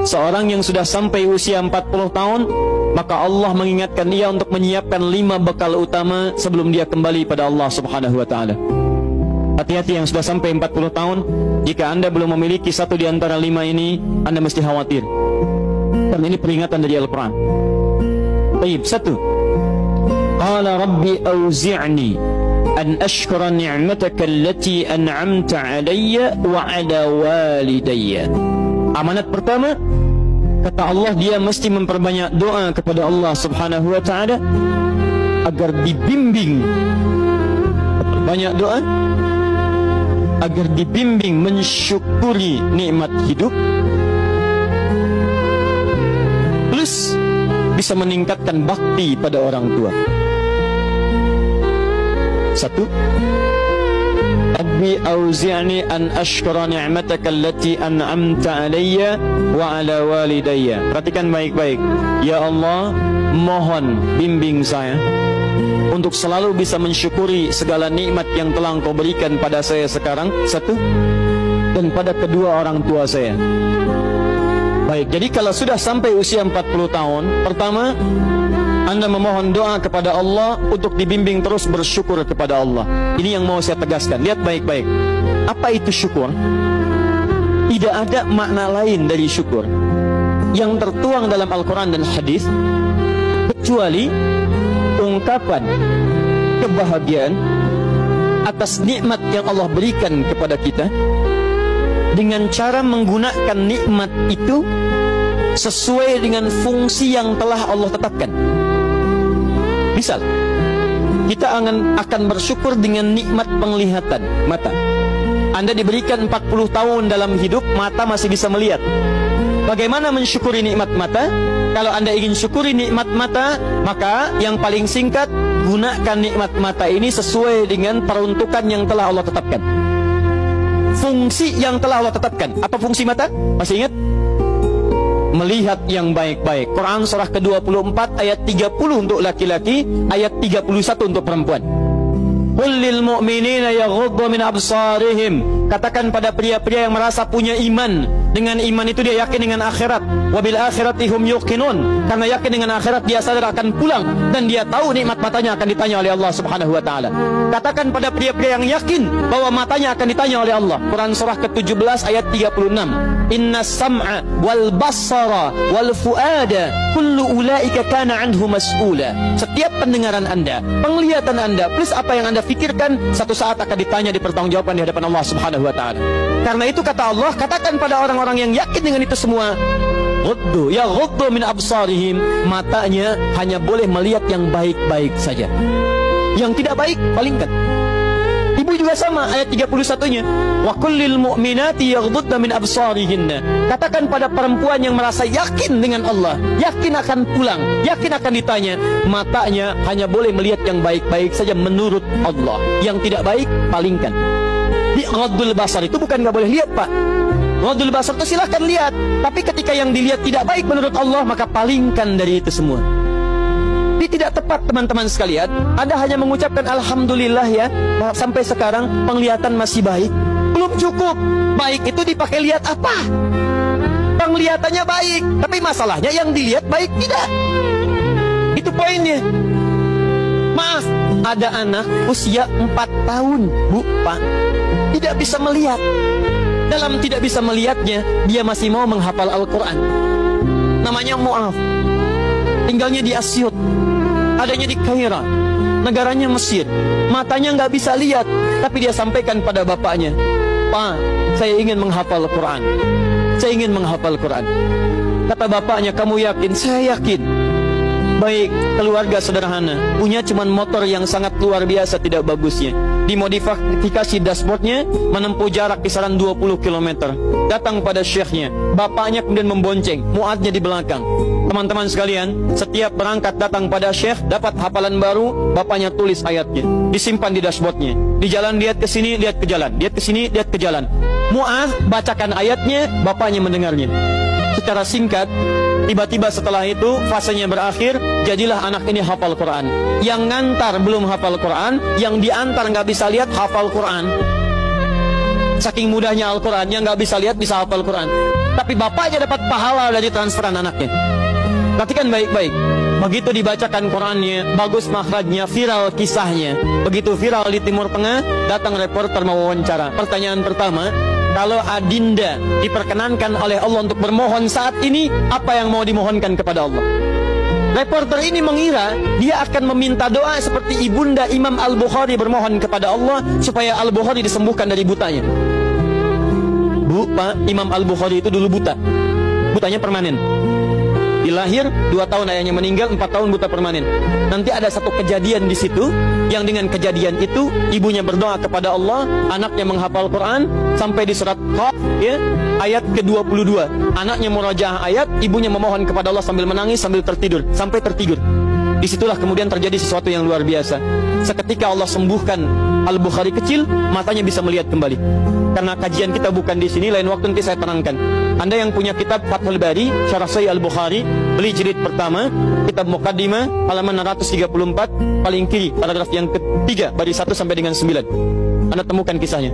seorang yang sudah sampai usia 40 tahun, maka Allah mengingatkan dia untuk menyiapkan 5 bekal utama sebelum dia kembali pada Allah Subhanahu wa taala. Hati-hati yang sudah sampai 40 tahun, jika Anda belum memiliki satu di antara 5 ini, Anda mesti khawatir. Karena ini peringatan dari Al-Quran. Baik, 1. Qala Rabbi auzi'ni an ashkura ni'mataka allati an'amta 'alayya wa 'ala walidayya. Amanat pertama, kata Allah, dia mesti memperbanyak doa kepada Allah Subhanahu wa taala agar dibimbing. Banyak doa agar dibimbing mensyukuri nikmat hidup, plus bisa meningkatkan bakti pada orang tua. 1. Rabbi auzi'ni an ashkura ni'mataka allati an'amta 'alayya wa 'ala walidayya. Perhatikan baik-baik. Ya Allah, mohon bimbing saya untuk selalu bisa mensyukuri segala nikmat yang telah Engkau berikan pada saya sekarang, 1, dan pada kedua orang tua saya. Baik, jadi kalau sudah sampai usia 40 tahun, pertama, Anda memohon doa kepada Allah untuk dibimbing terus bersyukur kepada Allah. Ini yang mau saya tegaskan. Lihat baik-baik. Apa itu syukur? Tidak ada makna lain dari syukur yang tertuang dalam Al-Quran dan hadis kecuali ungkapan kebahagiaan atas nikmat yang Allah berikan kepada kita dengan cara menggunakan nikmat itu sesuai dengan fungsi yang telah Allah tetapkan. Misal, kita akan bersyukur dengan nikmat penglihatan mata. Anda diberikan 40 tahun dalam hidup, mata masih bisa melihat. Bagaimana mensyukuri nikmat mata? Kalau Anda ingin syukuri nikmat mata, maka yang paling singkat, gunakan nikmat mata ini sesuai dengan peruntukan yang telah Allah tetapkan. Fungsi yang telah Allah tetapkan. Apa fungsi mata? Masih ingat? Melihat yang baik-baik. Quran surah ke-24 ayat 30 untuk laki-laki, ayat 31 untuk perempuan. Qul lil mu'minina yaghuddu min absarihim. Katakan pada pria-pria yang merasa punya iman. Dengan iman itu dia yakin dengan akhirat. Wabil akhirati hum yuqinun. Karena yakin dengan akhirat dia sadar akan pulang dan dia tahu nikmat matanya akan ditanya oleh Allah Subhanahu wa taala. Katakan pada pria-pria yang yakin bahwa matanya akan ditanya oleh Allah. Quran surah ke-17 ayat 36. Inna sam'a wal basara wal fuada kullu ulaika kana anhu mas'ula. Setiap pendengaran Anda, penglihatan Anda, plus apa yang Anda fikirkan, satu saat akan ditanya, dipertanggungjawabkan di hadapan Allah Subhanahu wa taala. Karena itu kata Allah, katakan pada orang-orang yang yakin dengan itu semua, ghuddu min absarihim, matanya hanya boleh melihat yang baik-baik saja. Yang tidak baik palingkan. Ibu juga sama, ayat 31-nya. Wa kullil mu'minati yaghdudna min absarihinna. Katakan pada perempuan yang merasa yakin dengan Allah, yakin akan pulang, yakin akan ditanya, matanya hanya boleh melihat yang baik-baik saja menurut Allah. Yang tidak baik palingkan. Di ghaddul basar itu bukan nggak boleh lihat, Pak. Ghaddul basar itu silahkan lihat, tapi ketika yang dilihat tidak baik menurut Allah, maka palingkan dari itu semua. Ini tidak tepat, teman-teman sekalian. Anda hanya mengucapkan alhamdulillah ya, sampai sekarang penglihatan masih baik. Belum cukup. Baik itu dipakai lihat apa? Penglihatannya baik, tapi masalahnya yang dilihat baik tidak. Itu poinnya. Maaf, ada anak usia 4 tahun, Bu, Pak, tidak bisa melihat. Dalam tidak bisa melihatnya, dia masih mau menghafal Al-Quran. Namanya Mu'af. Tinggalnya di Asyut, adanya di Kaira, negaranya Mesir. Matanya nggak bisa lihat, tapi dia sampaikan pada bapaknya, Pak, saya ingin menghafal Quran. Saya ingin menghafal Quran. Kata bapaknya, kamu yakin? Saya yakin. Baik, keluarga sederhana, punya cuman motor yang sangat luar biasa tidak bagusnya. Dimodifikasi dashboardnya, menempuh jarak kisaran 20 km. Datang pada syekhnya, bapaknya kemudian membonceng, muadnya di belakang. Teman-teman sekalian, setiap berangkat datang pada syekh, dapat hafalan baru, bapaknya tulis ayatnya, disimpan di dashboardnya. Di jalan lihat ke sini, lihat ke jalan, lihat ke sini, lihat ke jalan. Mu'adz bacakan ayatnya, bapaknya mendengarnya. Secara singkat, tiba-tiba setelah itu fasenya berakhir, jadilah anak ini hafal Quran. Yang ngantar belum hafal Quran, yang diantar nggak bisa lihat hafal Quran. Saking mudahnya Al-Quran, yang nggak bisa lihat bisa hafal Quran. tapi bapaknya dapat pahala dari transferan anaknya. Perhatikan baik-baik. Begitu dibacakan Qurannya, bagus makhrajnya, viral kisahnya. Begitu viral di Timur Tengah, datang reporter mewawancara. Pertanyaan pertama, kalau adinda diperkenankan oleh Allah untuk bermohon saat ini, apa yang mau dimohonkan kepada Allah? Reporter ini mengira dia akan meminta doa seperti ibunda Imam Al-Bukhari bermohon kepada Allah supaya Al-Bukhari disembuhkan dari butanya. Bu, Pak, Imam Al-Bukhari itu dulu buta. Butanya permanen. Dilahir 2 tahun ayahnya meninggal, 4 tahun buta permanen. Nanti ada satu kejadian di situ, yang dengan kejadian itu ibunya berdoa kepada Allah, anaknya menghafal Quran sampai di surat Qaf, ya, ayat ke-22. Anaknya murajaah ayat, ibunya memohon kepada Allah sambil menangis, sambil tertidur, sampai tertidur. Disitulah kemudian terjadi sesuatu yang luar biasa. Seketika Allah sembuhkan Al-Bukhari kecil, matanya bisa melihat kembali. Karena kajian kita bukan di sini, lain waktu nanti saya terangkan. Anda yang punya kitab Fathul Bari, Syarah Sahih Al-Bukhari, beli jilid pertama, kitab Muqaddimah, halaman 634, paling kiri, paragraf yang ketiga, baris 1 sampai dengan 9. Anda temukan kisahnya.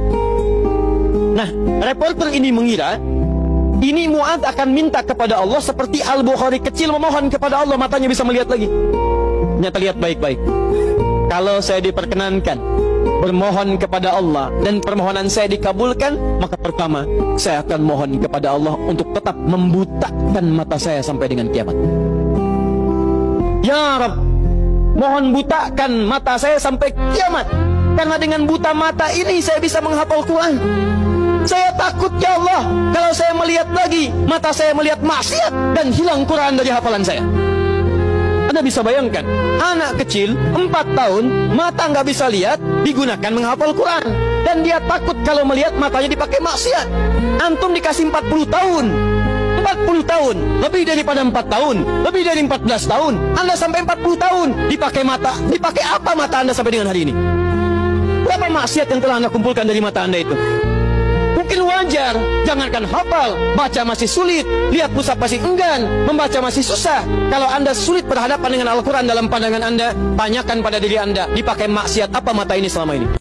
Nah, reporter ini mengira ini Mu'adz akan minta kepada Allah seperti Al-Bukhari kecil memohon kepada Allah, matanya bisa melihat lagi. Ternyata lihat baik-baik. Kalau saya diperkenankan bermohon kepada Allah dan permohonan saya dikabulkan, maka pertama saya akan mohon kepada Allah untuk tetap membutakan mata saya sampai dengan kiamat. Ya Rabb, mohon butakan mata saya sampai kiamat, karena dengan buta mata ini saya bisa menghafal Quran. Saya takut ya Allah, kalau saya melihat lagi, mata saya melihat maksiat dan hilang Quran dari hafalan saya. Anda bisa bayangkan, anak kecil 4 tahun, mata nggak bisa lihat, digunakan menghafal Quran. Dan dia takut kalau melihat matanya dipakai maksiat. Antum dikasih 40 tahun. 40 tahun, lebih daripada 4 tahun, lebih dari 14 tahun. Anda sampai 40 tahun, dipakai mata. Dipakai apa mata Anda sampai dengan hari ini? Berapa maksiat yang telah Anda kumpulkan dari mata Anda itu? Mungkin wajar, jangankan hafal, baca masih sulit, lihat mushaf masih enggan, membaca masih susah. Kalau Anda sulit berhadapan dengan Al-Quran dalam pandangan Anda, tanyakan pada diri Anda, dipakai maksiat apa mata ini selama ini?